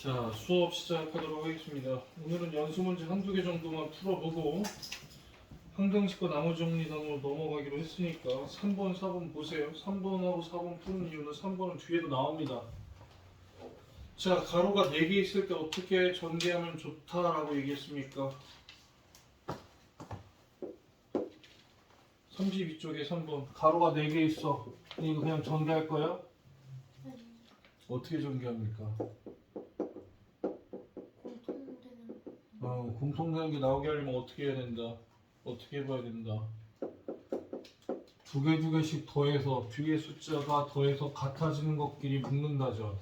자, 수업 시작하도록 하겠습니다. 오늘은 연수 문제 한두 개 정도만 풀어보고 항등식과 나머지 정리단으로 넘어가기로 했으니까 3번, 4번 보세요. 3번하고 4번 푸는 이유는 3번은 뒤에도 나옵니다. 자, 가로가 4개 있을 때 어떻게 전개하면 좋다라고 얘기했습니까? 32쪽에 3번 가로가 4개 있어. 이거 그냥 전개할 거야? 어떻게 전개합니까? 공통되는 게 나오게 하려면 어떻게 해야 된다? 어떻게 해봐야 된다? 두 개씩 더해서 뒤에 숫자가 더해서 같아지는 것끼리 묶는다죠.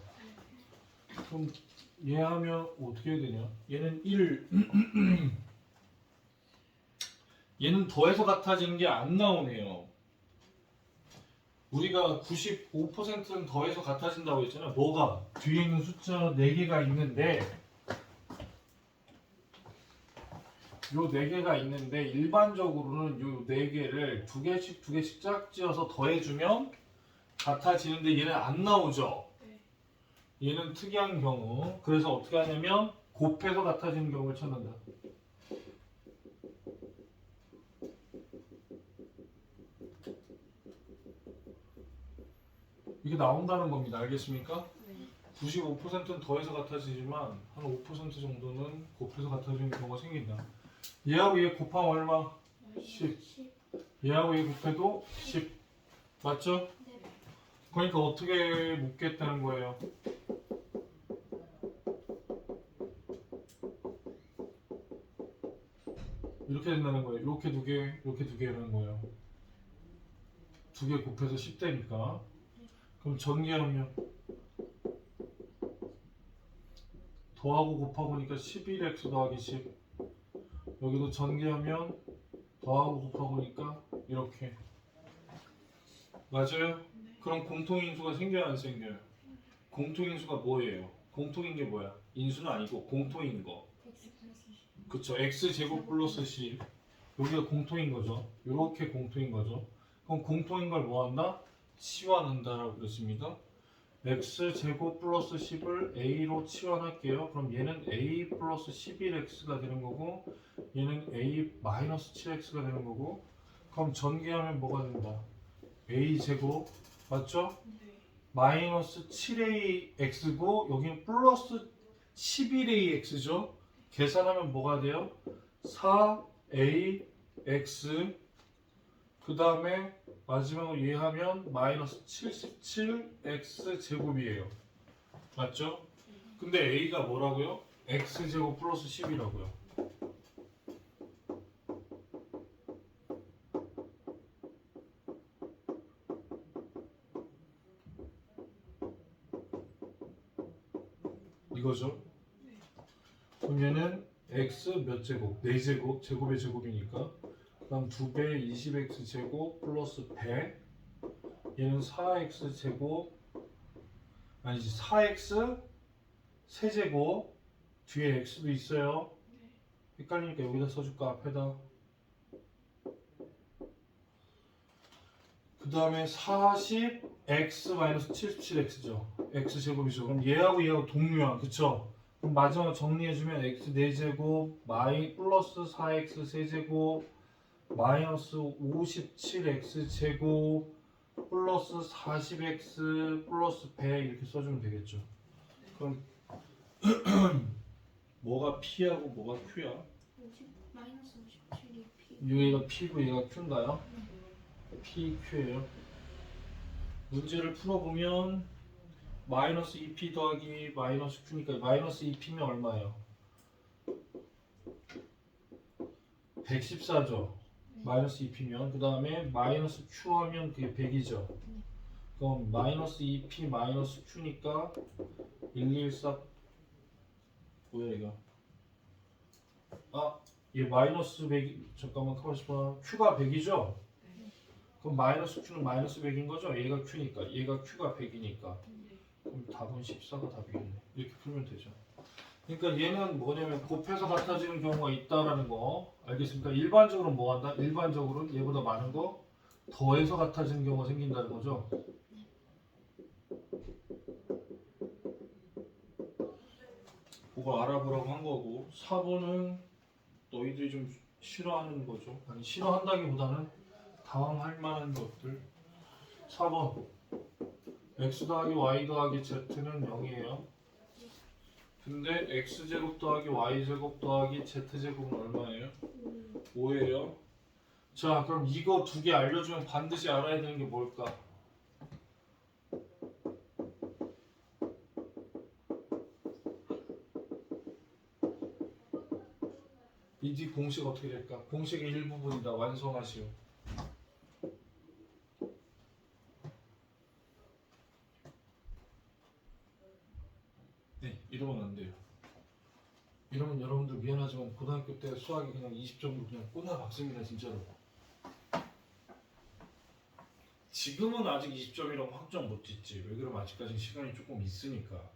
그럼 얘 하면 어떻게 해야 되냐? 얘는 1 얘는 더해서 같아지는 게 안 나오네요. 우리가 95%는 더해서 같아진다고 했잖아요. 뭐가? 뒤에 있는 숫자 4개가 있는데 요 4개가 있는데 일반적으로는 요 4개를 두 개씩 짝지어서 더해주면 같아지는데 얘는 안 나오죠. 얘는 특이한 경우. 그래서 어떻게 하냐면 곱해서 같아지는 경우를 찾는다. 이게 나온다는 겁니다. 알겠습니까? 95%는 더해서 같아지지만 한 5% 정도는 곱해서 같아지는 경우가 생긴다. 얘하고 얘 곱하면 얼마? 10. 얘하고 얘 곱해도 10. 맞죠? 그러니까 어떻게 묶겠다는 거예요? 이렇게 된다는 거예요. 이렇게 두 개, 이렇게 두 개라는 거예요. 두 개 곱해서 10대니까. 그럼 전개하면 더하고 곱하고니까 11x 더하기 10. 여기도 전개하면 더하고 곱하고니까 이렇게. 맞아요? 그럼 공통인수가 생겨야 안 생겨요? 공통인수가 뭐예요? 공통인 게 뭐야? 인수는 아니고 공통인 거. 그쵸? x제곱 플러스 10. 여기가 공통인 거죠. 이렇게 공통인 거죠. 그럼 공통인 걸 뭐 한다? 치환한다라고 그랬습니다. x제곱 플러스 10을 a로 치환할게요. 그럼 얘는 a 플러스 11x가 되는 거고 얘는 a 마이너스 7x가 되는 거고 그럼 전개하면 뭐가 된다? a제곱 맞죠? 마이너스 7ax고 여기는 플러스 11ax죠? 계산하면 뭐가 돼요? 4ax 그 다음에 마지막으로 이해하면 마이너스 77x 제곱이에요. 맞죠? 근데 a가 뭐라고요? x제곱 플러스 10이라고요. 이거죠? 그럼 얘는 x 몇 제곱? 4제곱, 제곱의 제곱이니까 그 다음 2배 20x 제곱 플러스 100 얘는 4x 제곱 아니지 4x 세제곱 뒤에 x도 있어요. 헷갈리니까 여기다 써줄까 앞에다. 그 다음에 40x-77x죠. x제곱이죠. 그럼 얘하고 동류야. 그쵸? 그럼 마지막으로 정리해주면 x 4제곱 플러스 4x 세제곱 마이너스 57x 제곱 플러스 40x 플러스 100 이렇게 써주면 되겠죠. 그럼 뭐가 P하고 뭐가 Q야? 마이너스 57이 P. 얘가 P고 얘가 Q인가요? P, Q예요. 문제를 풀어보면 마이너스 2P 더하기 마이너스 Q니까 마이너스 2P면 얼마예요? 114죠. 마이너스 2P면 그 다음에 마이너스 Q 하면 그게 100이죠. 그럼 마이너스 2P 마이너스 Q니까 114 뭐야 이거? 얘 마이너스 100 잠깐만 가만있어봐. Q가 100이죠? 그럼 마이너스 Q는 마이너스 100인 거죠? 얘가 Q니까 얘가 Q가 100이니까 그럼 답은 14가 답이겠네. 이렇게 풀면 되죠. 그러니까 얘는 뭐냐면 곱해서 같아지는 경우가 있다라는 거 알겠습니까? 일반적으로 뭐 한다? 일반적으로 얘보다 많은 거 더해서 같아지는 경우가 생긴다는 거죠. 그걸 알아보라고 한 거고 4번은 너희들이 좀 싫어하는 거죠. 아니 싫어한다기보다는 당황할 만한 것들. 4번 x 더하기 y 더하기 z는 0이에요. 근데 x제곱 더하기 y제곱 더하기 z제곱은 얼마예요? 5예요. 자 그럼 이거 두 개 알려주면 반드시 알아야 되는 게 뭘까? 이 뒤 공식 어떻게 될까? 공식의 일부분이다. 완성하시오. 네, 이러면 안 돼요. 이러면 여러분들 미안하지만 고등학교 때 수학이 그냥 20점으로 그냥 꼬나 박습니다. 진짜로. 지금은 아직 20점이라고 확정 못 짓지. 왜 그러면 아직까지 시간이 조금 있으니까.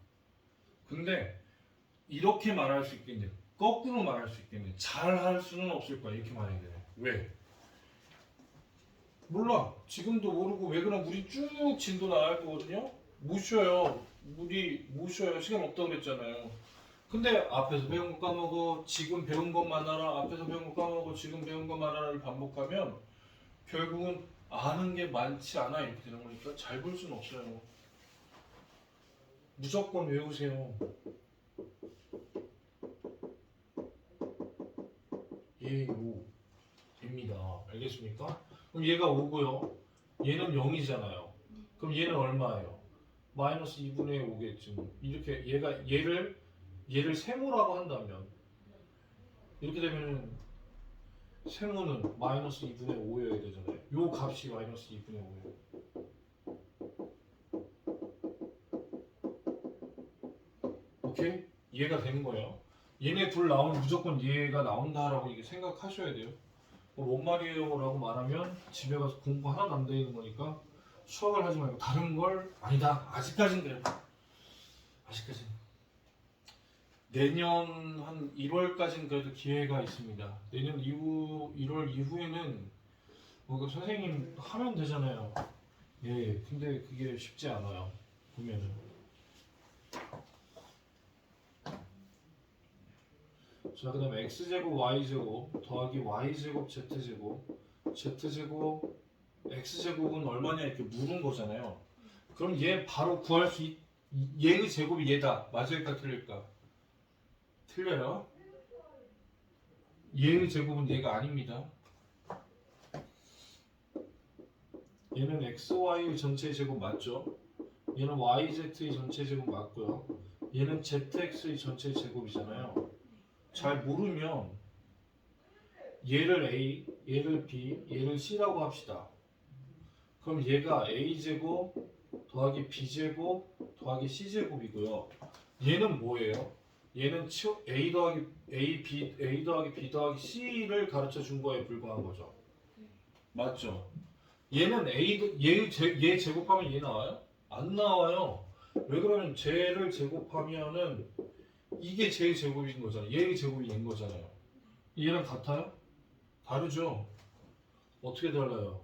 근데 이렇게 말할 수 있겠냐? 거꾸로 말할 수 있겠냐? 잘할 수는 없을 거야. 이렇게 말해야 돼. 왜? 몰라. 지금도 모르고 왜 그럼 우리 쭉 진도 나갈 거거든요. 못 쉬어요. 우리 못 쉬어요. 시간 없다고 그랬잖아요. 근데 앞에서 배운 거 까먹어. 지금 배운 것만 알아. 앞에서 배운 거 까먹어. 지금 배운 것만 알아를 반복하면 결국은 아는 게 많지 않아 이렇게 되는 거니까 잘 볼 수는 없어요. 무조건 외우세요. 얘 5입니다. 알겠습니까? 그럼 얘가 5고요. 얘는 0이잖아요. 그럼 얘는 얼마예요? 마이너스 2분의 5겠지. 이렇게 얘를 세모라고 한다면 이렇게 되면은 세모는 마이너스 2분의 5여야 되잖아요. 요 값이 마이너스 2분의 5예요. 오케이? 이해가 되는 거예요. 얘네 둘 나오면 무조건 얘가 나온다라고 이게 생각하셔야 돼요. 뭔 말이에요? 라고 말하면 집에 가서 공부 하나도 안 되는 거니까 수학을 하지 말고 다른 걸 아니다. 아직까진 그래. 아직까진. 내년 한 1월까지는 그래도 기회가 있습니다. 내년 이후 1월 이후에는 뭐 선생님 하면 되잖아요. 예, 근데 그게 쉽지 않아요. 보면은. 자, 그다음에 x제곱 y제곱 더하기 y제곱 z제곱 z제곱 x제곱은 얼마냐 이렇게 물은 거잖아요. 그럼 얘 바로 구할 수 얘의 제곱이 얘다. 맞을까 틀릴까? 틀려요. 얘의 제곱은 얘가 아닙니다. 얘는 xy의 전체 제곱 맞죠? 얘는 yz의 전체 제곱 맞고요. 얘는 zx의 전체 제곱이잖아요. 잘 모르면 얘를 a, 얘를 b, 얘를 c라고 합시다. 그럼 얘가 a제곱 더하기 b제곱 더하기 c제곱이고요. 얘는 뭐예요? 얘는 a 더하기 a 더하기 b 더하기 c를 가르쳐 준 거에 불과한 거죠. 맞죠? 얘는 얘 제곱하면 얘 나와요? 안 나와요. 왜 그러면 쟤를 제곱하면은 이게 제 제곱인 거잖아요. 얘의 제곱이 인 거잖아요. 얘랑 같아요? 다르죠? 어떻게 달라요?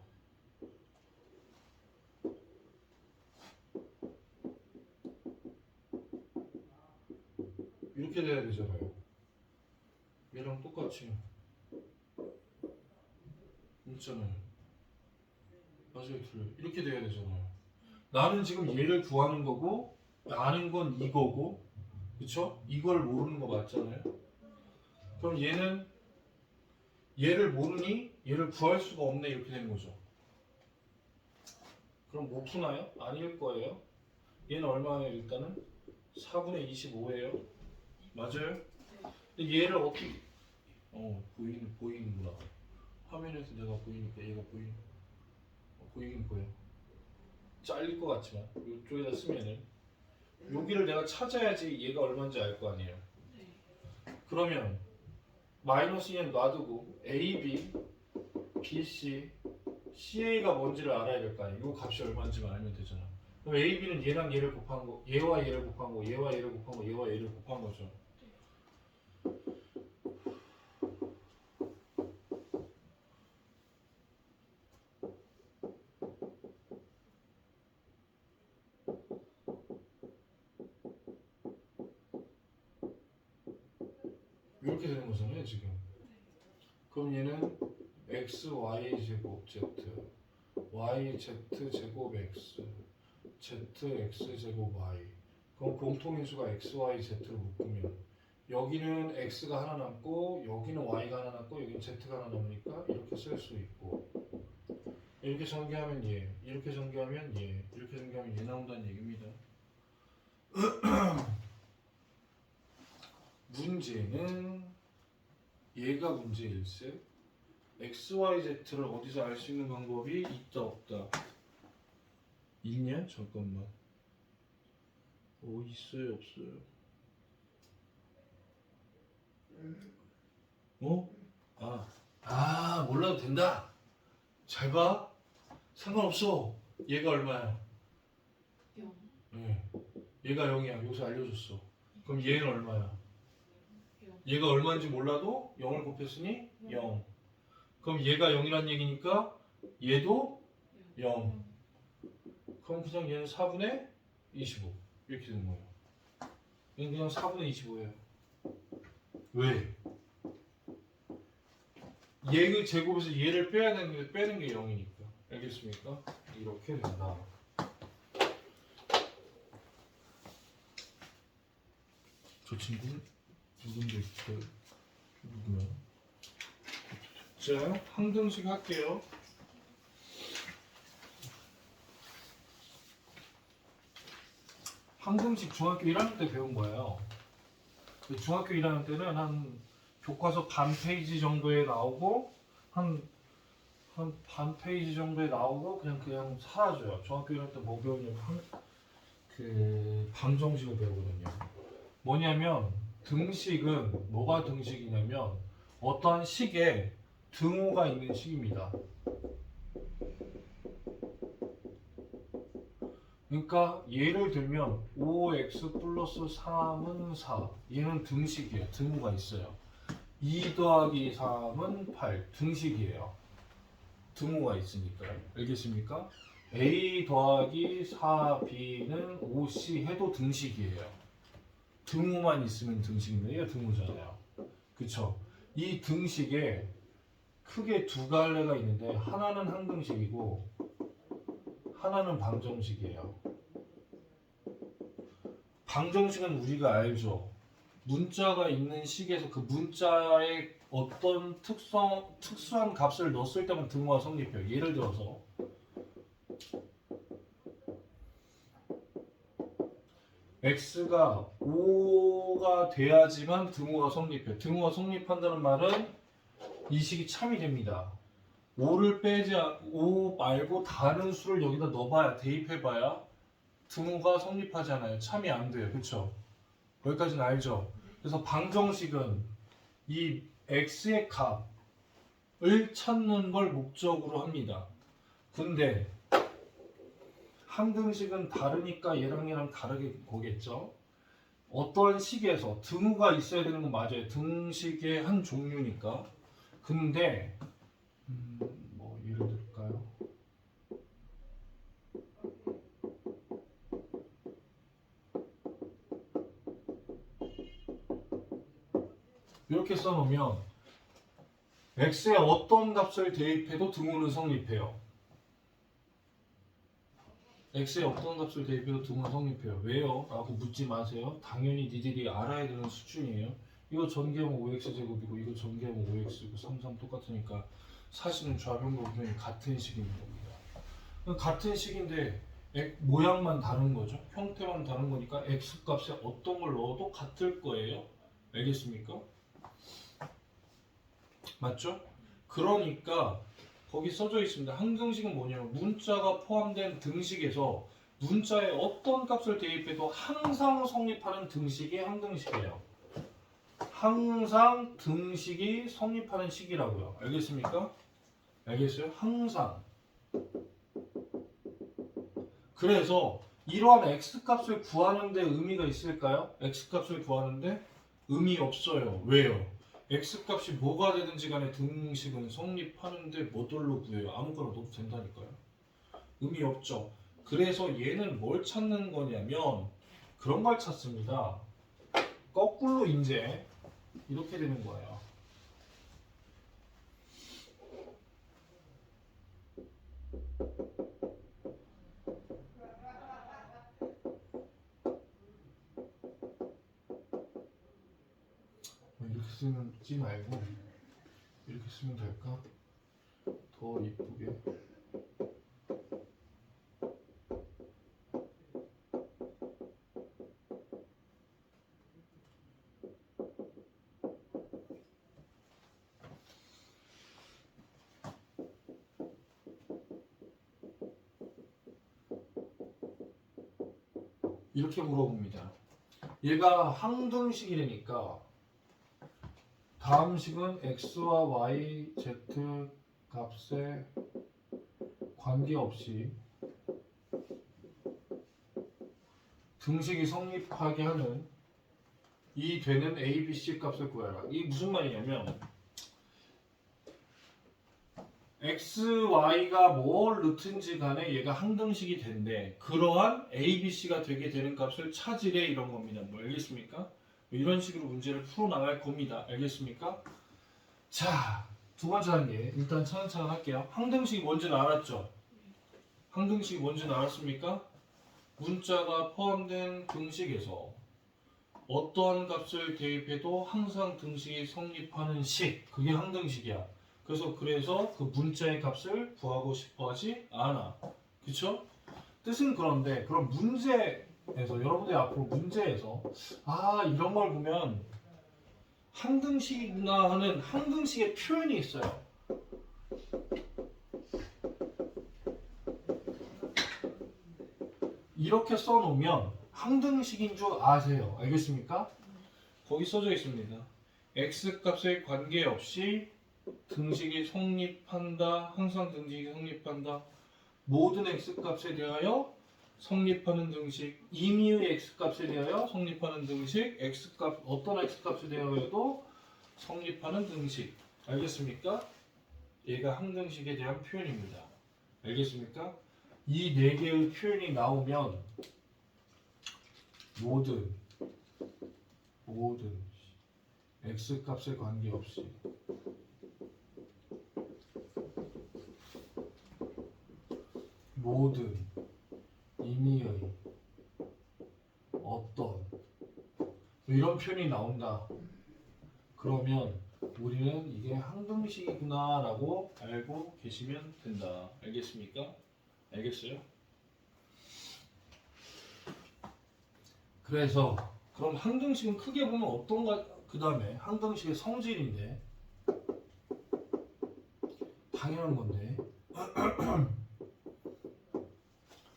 이렇게 돼야 되잖아요. 얘랑 똑같이 있잖아요. 맞아요, 틀려요. 이렇게 돼야 되잖아요. 나는 지금 얘를 구하는 거고 아는 건 이거고, 그쵸? 이걸 모르는 거 맞잖아요. 그럼 얘를 모르니 얘를 구할 수가 없네 이렇게 되는 거죠. 그럼 못 푸나요? 아닐 거예요. 얘는 얼마예요? 일단은 4분의 25예요. 맞아요? 근데 얘를 어떻게 보이는구나. 화면에서 내가 보이니까 얘가 보이긴 보여. 잘릴 것 같지만 이쪽에다 쓰면은 여기를 내가 찾아야지 얘가 얼마인지 알 거 아니에요. 그러면 마이너스 2는 놔두고 A, B, B, C, CA가 뭔지를 알아야 될 거 아니에요. 이 값이 얼마인지만 알면 되잖아. 그럼 A, B는 얘랑 얘를 곱한 거, 얘와 얘를 곱한 거, 얘와 얘를 곱한 거, 얘와 얘를 곱한 거죠. 이렇게 되는 거잖아요 지금. 그럼 얘는 x y 제곱 z y z 제곱 x z x 제곱 y. 그럼 공통인수가 x y z로 묶으면 여기는 x가 하나 남고 여기는 y가 하나 남고 여기는 z가 하나 남으니까 이렇게 쓸 수 있고, 이렇게 전개하면 얘, 이렇게 전개하면 얘, 이렇게 전개하면 얘 나온다는 얘기입니다. 문제는 얘가 문제일세. x, y, z를 어디서 알 수 있는 방법이 있다 없다? 있냐? 잠깐만. 있어요 없어요? 몰라도 된다. 잘 봐. 상관없어. 얘가 얼마야? 0. 네. 얘가 0이야. 여기서 알려줬어. 그럼 얘는 얼마야? 0. 얘가 얼마인지 몰라도 0을 곱했으니 0. 그럼 얘가 0이란 얘기니까 얘도 0. 그럼 그냥 얘는 4분의 25 이렇게 되는 거예요. 얘는 그냥 4분의 25예요. 왜? 얘의 제곱에서 얘를 빼야 되는데 빼는 게 0이니까. 알겠습니까? 이렇게 된다. 저 친구는 누군데 누구야? 자, 항등식 할게요. 항등식 중학교 1학년 때 배운 거예요. 중학교 1학년 때는 한 교과서 반 페이지 정도에 나오고 한 반 페이지 정도에 나오고 그냥 사라져요. 중학교 1학년 때 뭐 배우냐면 그 방정식을 배우거든요. 뭐냐면 등식은 뭐가 등식이냐면 어떠한 식에 등호가 있는 식입니다. 그러니까 예를 들면 5x 플러스 3은 4. 얘는 등식이에요. 등호가 있어요. 2 더하기 3은 8. 등식이에요. 등호가 있으니까. 알겠습니까? a 더하기 4b는 5c 해도 등식이에요. 등호만 있으면 등식인데 얘가 등호잖아요. 그쵸? 이 등식에 크게 두 갈래가 있는데 하나는 항등식이고 하나는 방정식이에요. 방정식은 우리가 알죠. 문자가 있는 식에서 그 문자의 어떤 특수한 값을 넣었을 때만 등호가 성립해요. 예를 들어서 x가 5가 돼야지만 등호가 성립해요. 등호가 성립한다는 말은 이 식이 참이 됩니다. 5를 빼지 5 말고 다른 수를 여기다 넣어봐야, 대입해봐야 등호가 성립하잖아요. 참이 안 돼요. 그쵸? 여기까지는 알죠? 그래서 방정식은 이 x의 값을 찾는 걸 목적으로 합니다. 근데 항등식은 다르니까 얘랑 다르게 보겠죠? 어떠한 식에서 등호가 있어야 되는 건 맞아요. 등식의 한 종류니까. 근데 뭐 예를 들까요? 이렇게 써놓으면 x에 어떤 값을 대입해도 등호는 성립해요. x에 어떤 값을 대입해도 등호는 성립해요. 왜요? 라고 묻지 마세요. 당연히 니들이 알아야 되는 수준이에요. 이거 전개하면 5x제곱이고 이거 전개하면 5x고 3 똑같으니까 사실은 좌변과 우변이 같은 식인 겁니다. 같은 식인데 모양만 다른 거죠. 형태만 다른 거니까 x값에 어떤 걸 넣어도 같을 거예요. 알겠습니까? 맞죠? 그러니까 거기 써져 있습니다. 항등식은 뭐냐면 문자가 포함된 등식에서 문자에 어떤 값을 대입해도 항상 성립하는 등식이 항등식이에요. 항상 등식이 성립하는 식이라고요. 알겠습니까? 알겠어요? 항상. 그래서 이러한 x값을 구하는 데 의미가 있을까요? x값을 구하는데 의미 없어요. 왜요? x값이 뭐가 되든지 간에 등식은 성립하는데 뭐들로 구해요? 아무거나 넣어도 된다니까요. 의미 없죠. 그래서 얘는 뭘 찾는 거냐면 그런 걸 찾습니다. 거꾸로 이제 이렇게 되는 거예요. 이렇게 쓰지 말고 이렇게 쓰면 될까? 더 이쁘게. 이렇게 물어봅니다. 얘가 항등식이라니까 다음 식은 x와 y, z 값에 관계없이 등식이 성립하게 하는 이 되는 a, b, c 값을 구해라. 이게 무슨 말이냐면 x, y가 뭘 넣든지 간에 얘가 항등식이 된대. 그러한 a, b, c가 되게 되는 값을 찾으래 이런 겁니다. 뭐 알겠습니까? 이런 식으로 문제를 풀어나갈 겁니다. 알겠습니까? 자, 두 번째 단계 일단 차근차근 할게요. 항등식이 뭔지는 알았죠? 항등식이 뭔지는 알았습니까? 문자가 포함된 등식에서 어떠한 값을 대입해도 항상 등식이 성립하는 식, 그게 항등식이야. 그래서 그 문자의 값을 구하고 싶어 하지 않아. 그쵸? 뜻은 그런데 그럼 문제에서 여러분들이 앞으로 문제에서 이런 걸 보면 항등식이구나 하는 항등식의 표현이 있어요. 이렇게 써놓으면 항등식인 줄 아세요. 알겠습니까? 거기 써져 있습니다. x값에 관계없이 등식이 성립한다. 항상 등식이 성립한다. 모든 x값에 대하여 성립하는 등식, 임의의 x값에 대하여 성립하는 등식, x값 어떤 x값에 대하여도 성립하는 등식. 알겠습니까? 얘가 항등식에 대한 표현입니다. 알겠습니까? 이 네 개의 표현이 나오면 모든 x값에 관계없이 모든 임의의 어떤 이런 표현이 나온다. 그러면 우리는 이게 항등식이구나 라고 알고 계시면 된다. 알겠습니까? 알겠어요? 그래서 그럼 항등식은 크게 보면 어떤가? 그 다음에 항등식의 성질인데 당연한 건데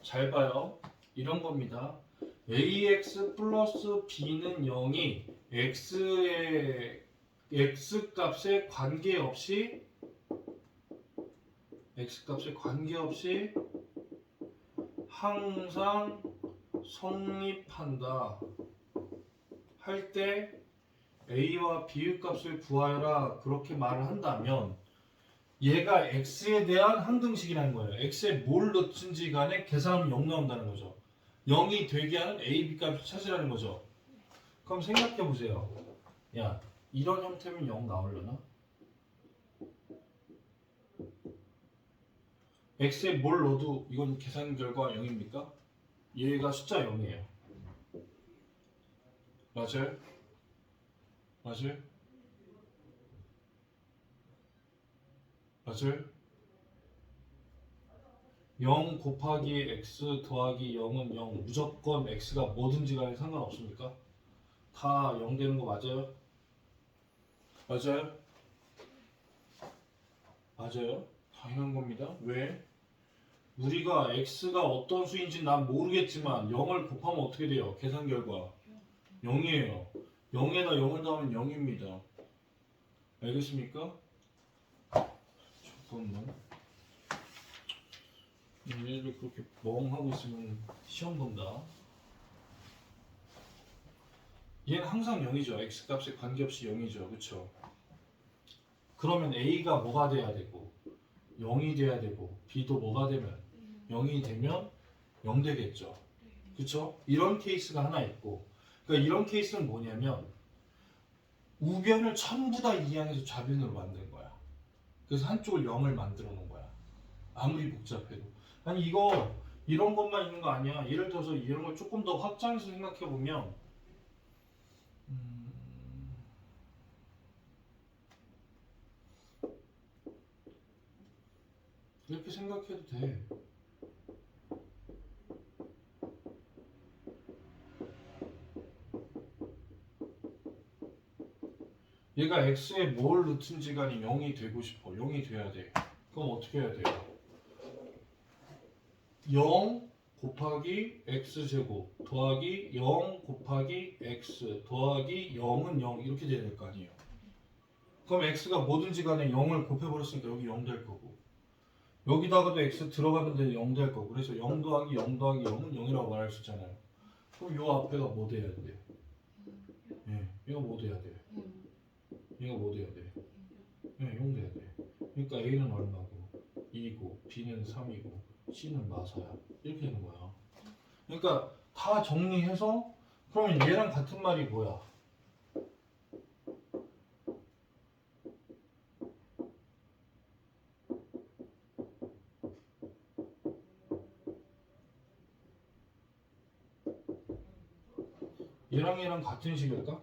잘 봐요. 이런 겁니다. ax 플러스 b는 0이 x의 x값에 관계없이 항상 성립한다 할 때 a와 b의 값을 구하여라 그렇게 말을 한다면 얘가 x에 대한 항등식이라는 거예요. x에 뭘 넣든지 간에 계산하면 0 나온다는 거죠. 0이 되게 하는 a, b 값을 찾으라는 거죠. 그럼 생각해 보세요. 야, 이런 형태면 0 나오려나? x에 뭘 넣어도 이건 계산 결과 0입니까? 얘가 숫자 0이에요. 맞아요? 맞아요? 맞아요? 0 곱하기 x 더하기 0은 0. 무조건 x가 뭐든지 간에 상관없습니까? 다 0 되는 거 맞아요? 맞아요? 맞아요? 당연한 겁니다. 왜? 우리가 x가 어떤 수인지 난 모르겠지만 0을 곱하면 어떻게 돼요? 계산 결과 0이에요. 0에다 0을 더하면 0입니다. 알겠습니까? 잠깐만. 얘를 그렇게 멍하고 있으면 시험 본다. 얘는 항상 0이죠. x값에 관계없이 0이죠. 그쵸? 그러면 a가 뭐가 돼야 되고 0이 돼야 되고 b도 뭐가 되면 0이 되면 0 되겠죠. 그쵸? 이런 케이스가 하나 있고 그러니까 이런 케이스는 뭐냐면 우변을 전부 다 이항해서 좌변으로 만든 거야. 그래서 한쪽을 0을 만들어 놓은 거야. 아무리 복잡해도. 아니 이거 이런 것만 있는 거 아니야. 예를 들어서 이런 걸 조금 더 확장해서 생각해 보면 이렇게 생각해도 돼. 얘가 x에 뭘 넣든지 간에 0이 되고 싶어. 0이 돼야 돼. 그럼 어떻게 해야 돼요? 0 곱하기 x제곱 더하기 0 곱하기 x 더하기 0은 0 이렇게 돼야 될 거 아니에요. 그럼 x가 뭐든지 간에 0을 곱해버렸으니까 여기 0 될 거고 여기다가도 x 들어가면 0 될 거고 그래서 0 더하기 0 더하기 0은 0이라고 말할 수 있잖아요. 그럼 요 앞에가 뭐 돼야 돼? 예, 얘가 뭐 돼야 돼? 얘가 뭐 돼야 돼? 예, 0 돼야 돼. 그러니까 a는 얼마고 2고 b는 3이고 C는 마사야. 이렇게 되는 거야. 그러니까 다 정리해서 그러면 얘랑 같은 말이 뭐야? 얘랑 같은 식일까?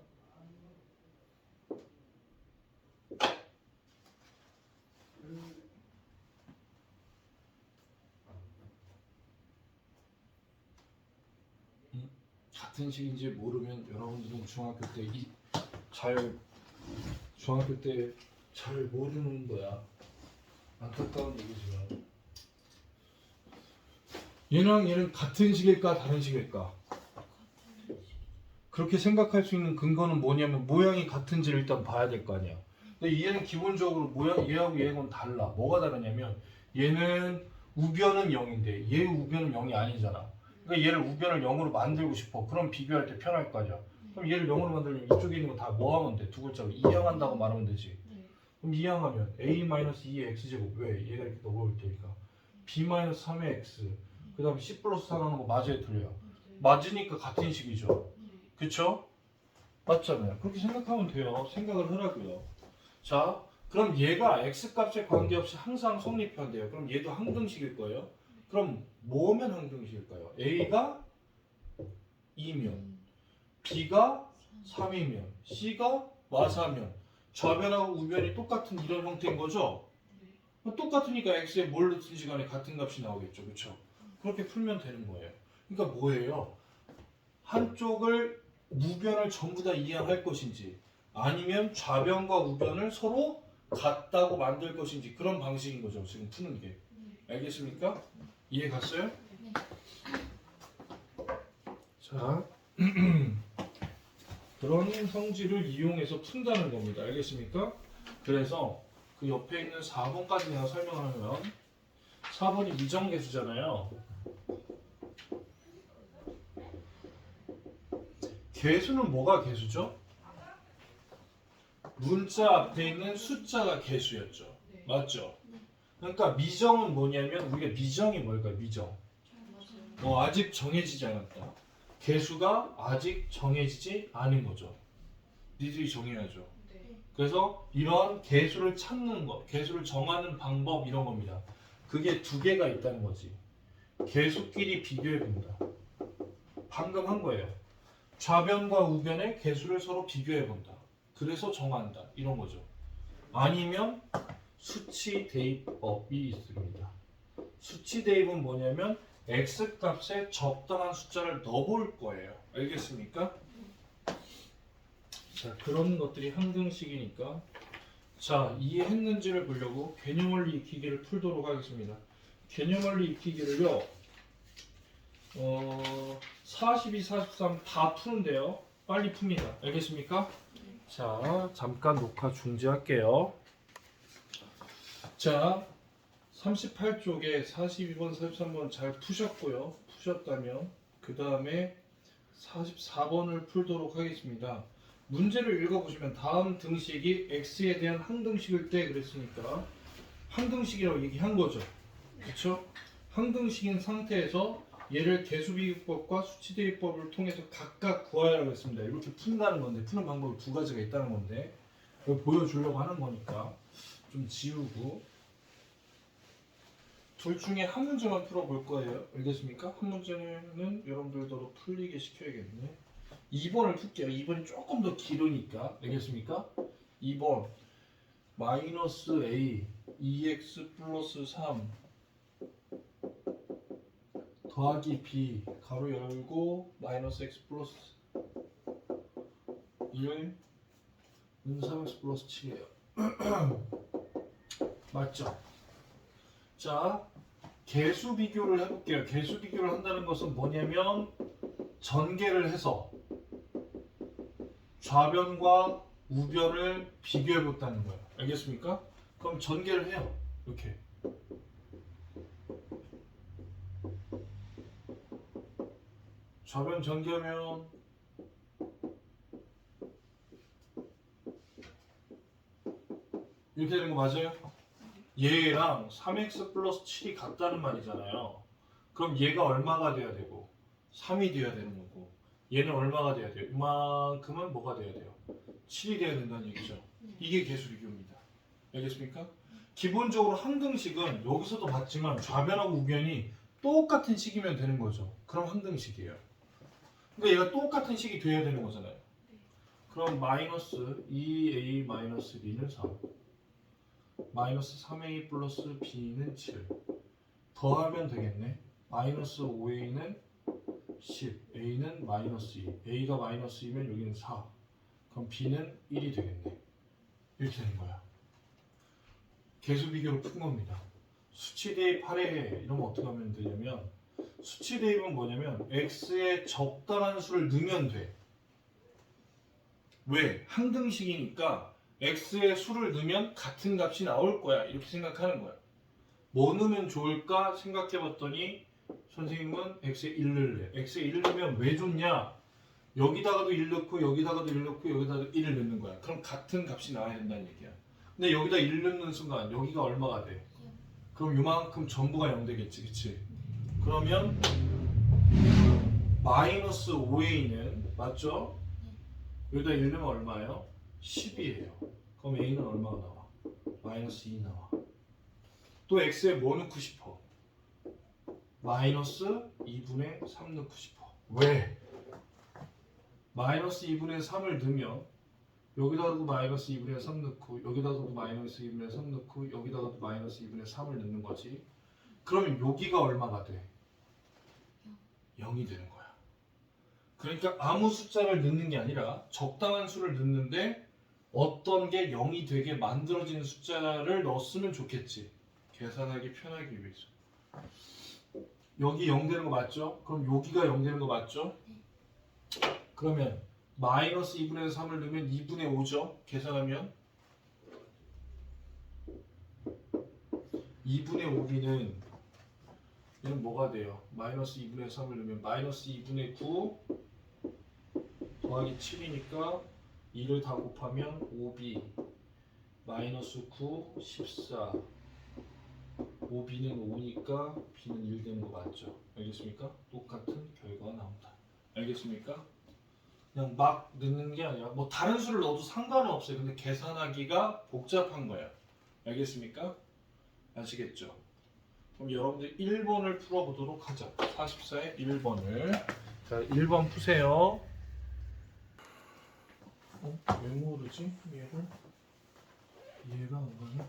같은 식인지 모르면 여러분들은 중학교 때 잘 모르는 거야. 안타까운 얘기지만 얘는 같은 식일까 다른 식일까? 그렇게 생각할 수 있는 근거는 뭐냐면 모양이 같은지를 일단 봐야 될 거 아니야. 근데 얘는 기본적으로 모양 얘하고 얘하고는 달라. 뭐가 다르냐면 얘는 우변은 0인데 얘 우변은 0이 아니잖아. 그러니까 얘를 우변을 0으로 만들고 싶어. 그럼 비교할 때 편할 거 아니야. 그럼 얘를 0으로 만들려면 이쪽에 있는 거 다 뭐 하면 돼? 두 글자로 이항한다고 말하면 되지. 그럼 이항하면 a-2의 x제곱 왜? 얘가 이렇게 넘어올 테니까 b-3의 x 그 다음에 c 플러스 4 나오는 거 맞아요 틀려요? 맞으니까 같은 식이죠. 그쵸? 맞잖아요. 그렇게 생각하면 돼요. 생각을 하라고요. 자, 그럼 얘가 x값에 관계없이 항상 성립한대요. 그럼 얘도 항등식일 거예요. 그럼 뭐면 항등식일까요? a가 2면 b가 3이면 c가 마사면 좌변하고 우변이 똑같은 이런 형태인 거죠? 똑같으니까 x에 뭘 넣든지 간에 같은 값이 나오겠죠. 그렇죠? 그렇게 풀면 되는 거예요. 그러니까 뭐예요? 한쪽을 우변을 전부 다 이해할 것인지 아니면 좌변과 우변을 서로 같다고 만들 것인지 그런 방식인 거죠. 지금 푸는 게. 알겠습니까? 이해 갔어요? 자, 그런 성질을 이용해서 푼다는 겁니다. 알겠습니까? 그래서 그 옆에 있는 4번까지 내가 설명하면 4번이 미정계수잖아요. 계수는 뭐가 계수죠? 문자 앞에 있는 숫자가 계수였죠. 맞죠? 그러니까 미정은 뭐냐면 우리가 미정이 뭘까요? 미정. 아직 정해지지 않았다. 계수가 아직 정해지지 않은 거죠. 니들이 정해야죠. 그래서 이런 계수를 찾는 것, 계수를 정하는 방법 이런 겁니다. 그게 두 개가 있다는 거지. 계수끼리 비교해 본다. 방금 한 거예요. 좌변과 우변의 계수를 서로 비교해 본다. 그래서 정한다. 이런 거죠. 아니면 수치 대입법이 있습니다. 수치 대입은 뭐냐면 x값에 적당한 숫자를 넣어볼 거예요. 알겠습니까? 자, 그런 것들이 항등식이니까 자, 이해했는지를 보려고 개념원리 익히기를 풀도록 하겠습니다. 개념원리 익히기를요 42, 43 다 푸는데요 빨리 풉니다. 알겠습니까? 자, 잠깐 녹화 중지할게요. 자, 38쪽에 42번, 43번 잘 푸셨고요. 푸셨다면 그 다음에 44번을 풀도록 하겠습니다. 문제를 읽어보시면 다음 등식이 x에 대한 항등식일 때 그랬으니까 항등식이라고 얘기한 거죠. 그렇죠? 항등식인 상태에서 얘를 개수비교법과 수치대입법을 통해서 각각 구하라고 했습니다. 이렇게 푼다는 건데 푸는 방법이 두 가지가 있다는 건데 이걸 보여주려고 하는 거니까 좀 지우고 둘 중에 한 문제만 풀어볼 거예요. 알겠습니까? 한 문제는 여러분들도 풀리게 시켜야겠네. 2번을 풀게요. 2번이 조금 더 길으니까 알겠습니까? 2번 마이너스 a 2x 플러스 3 더하기 b 가로 열고 마이너스 x 플러스 1은 3x 플러스 7이에요. 맞죠? 자, 개수 비교를 해볼게요. 개수 비교를 한다는 것은 뭐냐면 전개를 해서 좌변과 우변을 비교해봤다는 거예요. 알겠습니까? 그럼 전개를 해요. 이렇게. 좌변 전개하면 이렇게 되는 거 맞아요? 얘랑 3x 플러스 7이 같다는 말이잖아요. 그럼 얘가 얼마가 돼야 되고 3이 돼야 되는 거고 얘는 얼마가 돼야 돼요? 이만큼은 뭐가 돼야 돼요? 7이 돼야 된다는 얘기죠. 이게 개수 비교입니다. 알겠습니까? 기본적으로 항등식은 여기서도 봤지만 좌변하고 우변이 똑같은 식이면 되는 거죠. 그럼 항등식이에요. 근데 얘가 똑같은 식이 돼야 되는 거잖아요. 그럼 마이너스 2a 마이너스 b는 3 마이너스 3a 플러스 b는 7 더하면 되겠네. 마이너스 5a는 10 a는 마이너스 2 a가 마이너스 2면 여기는 4 그럼 b는 1이 되겠네. 이렇게 되는 거야. 개수 비교로 푼 겁니다. 수치 대입 할애 이러면 어떻게 하면 되냐면 수치 대입은 뭐냐면 x에 적당한 수를 넣으면 돼. 왜? 항등식이니까 x의 수를 넣으면 같은 값이 나올 거야. 이렇게 생각하는 거야. 뭐 넣으면 좋을까 생각해봤더니 선생님은 x에 1을 내. x에 1을 넣으면 왜 좋냐? 여기다가도 1 넣고 여기다가도 1 넣고 여기다가도 1을 넣는 거야. 그럼 같은 값이 나와야 된다는 얘기야. 근데 여기다 1 넣는 순간 여기가 얼마가 돼? 그럼 요만큼 전부가 0 되겠지. 그치? 그러면 마이너스 5a는 맞죠? 여기다 1 넣으면 얼마예요? 10이에요. 그럼 a는 얼마가 나와? 마이너스 2 나와. 또 x에 뭐 넣고 싶어? 마이너스 2분의 3 넣고 싶어. 왜? 마이너스 2분의 3을 넣으면 여기다가도 마이너스 2분의 3 넣고 여기다가도 마이너스 2분의 3 넣고 여기다가도 마이너스 2분의 3을 넣는 거지. 그러면 여기가 얼마가 돼? 0이 되는 거야. 그러니까 아무 숫자를 넣는 게 아니라 적당한 수를 넣는데 어떤 게 0이 되게 만들어지는 숫자를 넣었으면 좋겠지. 계산하기 편하기 위해서. 여기 0 되는 거 맞죠? 그럼 여기가 0 되는 거 맞죠? 그러면 마이너스 2분의 3을 넣으면 2분의 5죠? 계산하면 2분의 5b는 얘는 뭐가 돼요? 마이너스 2분의 3을 넣으면 마이너스 2분의 9 더하기 7이니까 2를 다 곱하면 5b 마이너스 9 14 5b는 5니까 b는 1 되는 거 맞죠? 알겠습니까? 똑같은 결과가 나온다. 알겠습니까? 그냥 막 넣는 게 아니라 뭐 다른 수를 넣어도 상관은 없어요. 근데 계산하기가 복잡한 거야. 알겠습니까? 아시겠죠? 그럼 여러분들 1번을 풀어보도록 하죠. 44의 1번을. 자, 1번 푸세요. 왜 모르지? 얘를? 이해가 안 가네.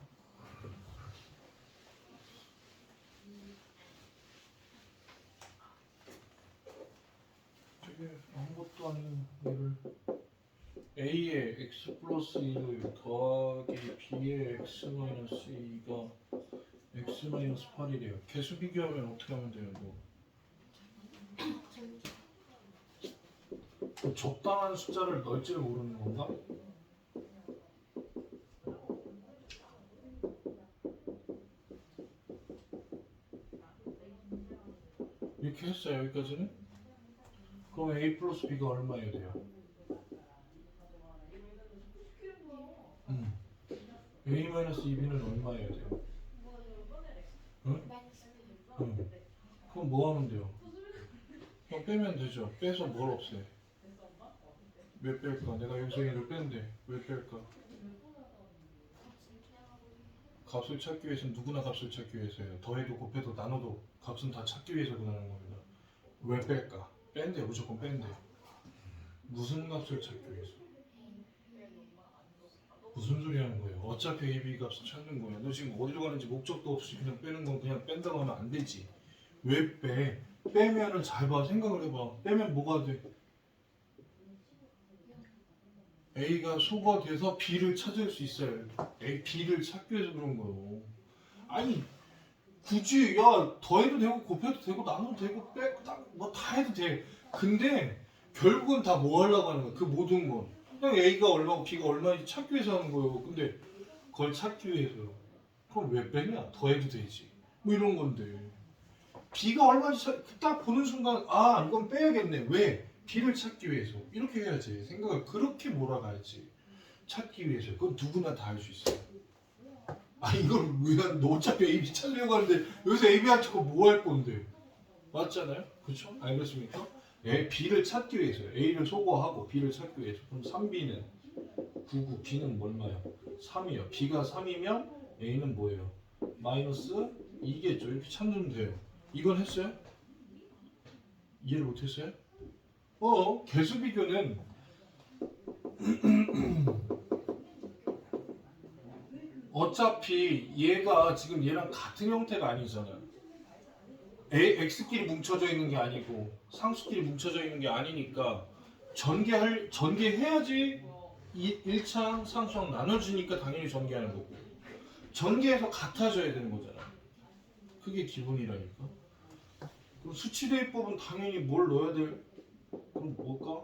되게 아무것도 아닌 얘를 a의 x 플러스 2를 더하기 b의 x 마이너스 2가 x 마이너스 8이래요. 개수 비교하면 어떻게 하면 돼요? 뭐 적당한 숫자를 넣을지를 모르는 건가? 이렇게 했어요. 여기까지는? 그럼 a 플러스 b가 얼마여야 돼요? a 마이너스 2b는 얼마여야 돼요? 응? 응. 그럼 뭐 하면 돼요? 빼면 되죠. 빼서 뭘 없애? 왜 뺄까? 내가 여기서 A를 뺀대. 왜 뺄까? 값을 찾기 위해서는 누구나 값을 찾기 위해서예요. 더해도 곱해도 나눠도 값은 다 찾기 위해서 그러는 겁니다. 왜 뺄까? 뺀대. 무조건 뺀대. 무슨 값을 찾기 위해서? 무슨 소리 하는 거예요? 어차피 A, B 값을 찾는 거야. 너 지금 어디로 가는지 목적도 없이 그냥 빼는 건 그냥 뺀다고 하면 안 되지. 왜 빼? 빼면은 잘 봐. 생각을 해봐. 빼면 뭐가 돼? A가 소거돼서 B를 찾을 수 있어요. A, B를 찾기 위해서 그런 거예요. 아니 굳이 야 더해도 되고 곱해도 되고 나눠도 되고 빼고 뭐 다 해도 돼. 근데 결국은 다 뭐 하려고 하는 거야? 그 모든 건 그냥 A가 얼마고 B가 얼마인지 찾기 위해서 하는 거예요. 근데 그걸 찾기 위해서요. 그럼 왜 빼냐? 더해도 되지. 뭐 이런 건데 B가 얼마인지 딱 보는 순간 아 이건 빼야겠네. 왜? B를 찾기 위해서 이렇게 해야지. 생각을 그렇게 몰아가야지. 찾기 위해서. 그건 누구나 다 할 수 있어요. 아 이걸 왜너 어차피 A, B 찾으려고 하는데 여기서 A, B 안 찾고 뭐 할 건데? 맞잖아요? 그렇죠? 알겠습니까? A, B를 찾기 위해서요. A를 소거하고 B를 찾기 위해서. 그럼 3B는 99, B는 얼마요? 3이요. B가 3이면 A는 뭐예요? 마이너스 2겠죠. 이렇게 찾으면 돼요. 이건 했어요? 이해를 못했어요? 개수 비교는 어차피 얘가 지금 얘랑 같은 형태가 아니잖아요. x끼리 뭉쳐져 있는 게 아니고 상수끼리 뭉쳐져 있는 게 아니니까 전개해야지 1차 상수랑 나눠주니까 당연히 전개하는 거고 전개해서 같아져야 되는 거잖아. 그게 기본이라니까. 그럼 수치대입법은 당연히 뭘 넣어야 돼? 그럼 뭘까?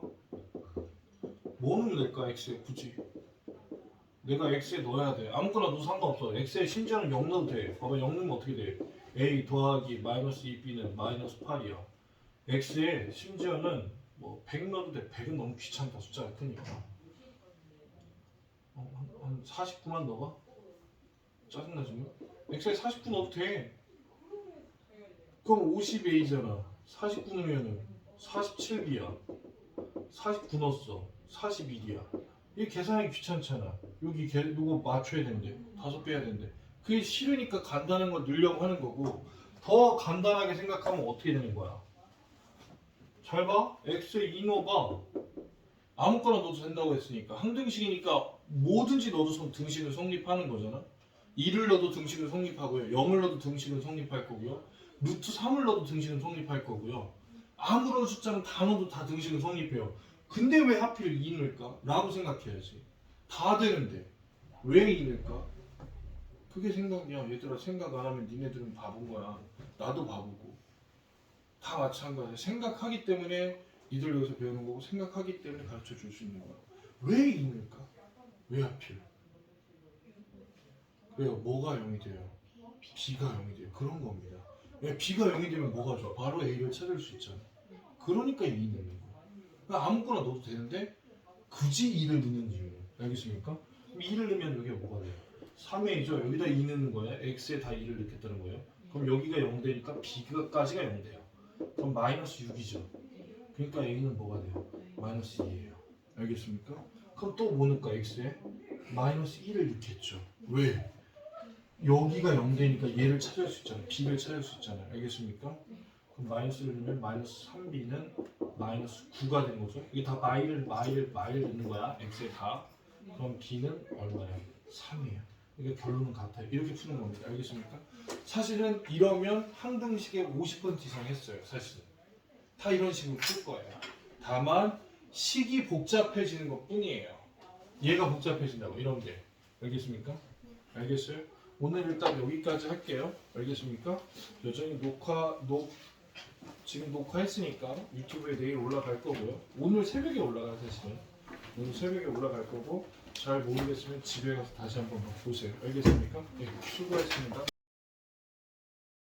뭐 넣으면 될까? x에 굳이 내가 x에 넣어야 돼. 아무거나 넣어도 상관없어. x에 심지어는 0 넣어도 돼. 봐봐 0 넣으면 어떻게 돼? a 더하기 마이너스 2b는 마이너스 8이야. x에 심지어는 뭐 100 넣어도 돼. 100은 너무 귀찮다. 숫자가 크니까. 한 49만 넣어봐. 짜증나 지금? x에 49 넣어도 돼. 그럼 50a잖아. 49 넣으면은 47b야. 49 넣었어. 41이야. 이게 계산하기 귀찮잖아. 여기 이거 맞춰야 된대. 5 빼야 된대. 그게 싫으니까 간단한 걸 넣으려고 하는 거고 더 간단하게 생각하면 어떻게 되는 거야? 잘 봐. x에 2 넣어봐. 아무거나 넣어도 된다고 했으니까 항등식이니까 뭐든지 넣어도 등식은 성립하는 거잖아. 2를 넣어도 등식은 성립하고요. 0을 넣어도 등식은 성립할 거고요. 루트 3을 넣어도 등식은 성립할 거고요. 아무런 숫자는 다 넣어도 다 등식은 성립해요. 근데 왜 하필 2 넣을까? 라고 생각해야지. 다 되는데 왜 2 넣을까? 그게 생각이야. 얘들아 생각 안 하면 니네들은 바본 거야. 나도 바보고. 다 마찬가지야. 생각하기 때문에 니들 여기서 배우는 거고 생각하기 때문에 가르쳐 줄 수 있는 거야. 왜 2 넣을까? 왜 하필? 그래요. 뭐가 0이 돼요? B가 0이 돼요. 그런 겁니다. 왜 B가 0이 되면 뭐가 좋아? 바로 A를 찾을 수 있잖아. 그러니까 2 넣는 거야. 그러니까 아무거나 넣어도 되는데 굳이 2를 넣는 이유는 알겠습니까? 그럼 2를 넣으면 여기가 뭐가 돼요? 3A죠. 여기다 2 넣는 거예요. X에 다 2를 넣겠다는 거예요. 그럼 여기가 0 되니까 B가까지가 0 돼요. 그럼 마이너스 6이죠. 그러니까 A는 뭐가 돼요? 마이너스 2예요. 알겠습니까? 그럼 또 뭐 넣을까? X에? 마이너스 1을 넣겠죠. 왜? 여기가 0 되니까 얘를 찾을 수 있잖아요. B를 찾을 수 있잖아요. 알겠습니까? 그럼 마이너스를 넣으면 마이너스 3B는 마이너스 9가 되는 거죠. 이게 다 마이를 넣는 거야. X에 다. 그럼 B는 얼마야? 3이에요. 그러니까 결론은 같아요. 이렇게 푸는 겁니다. 알겠습니까? 사실은 이러면 항등식에 50% 이상 했어요. 사실은. 다 이런 식으로 풀 거예요. 다만 식이 복잡해지는 것 뿐이에요. 얘가 복잡해진다고 이런 게. 알겠습니까? 알겠어요? 오늘 일단 여기까지 할게요. 알겠습니까? 여전히 지금 녹화했으니까 유튜브에 내일 올라갈 거고요. 오늘 새벽에 올라가요, 사실은. 오늘 새벽에 올라갈 거고 잘 모르겠으면 집에 가서 다시 한번 보세요. 알겠습니까? 네, 수고했습니다.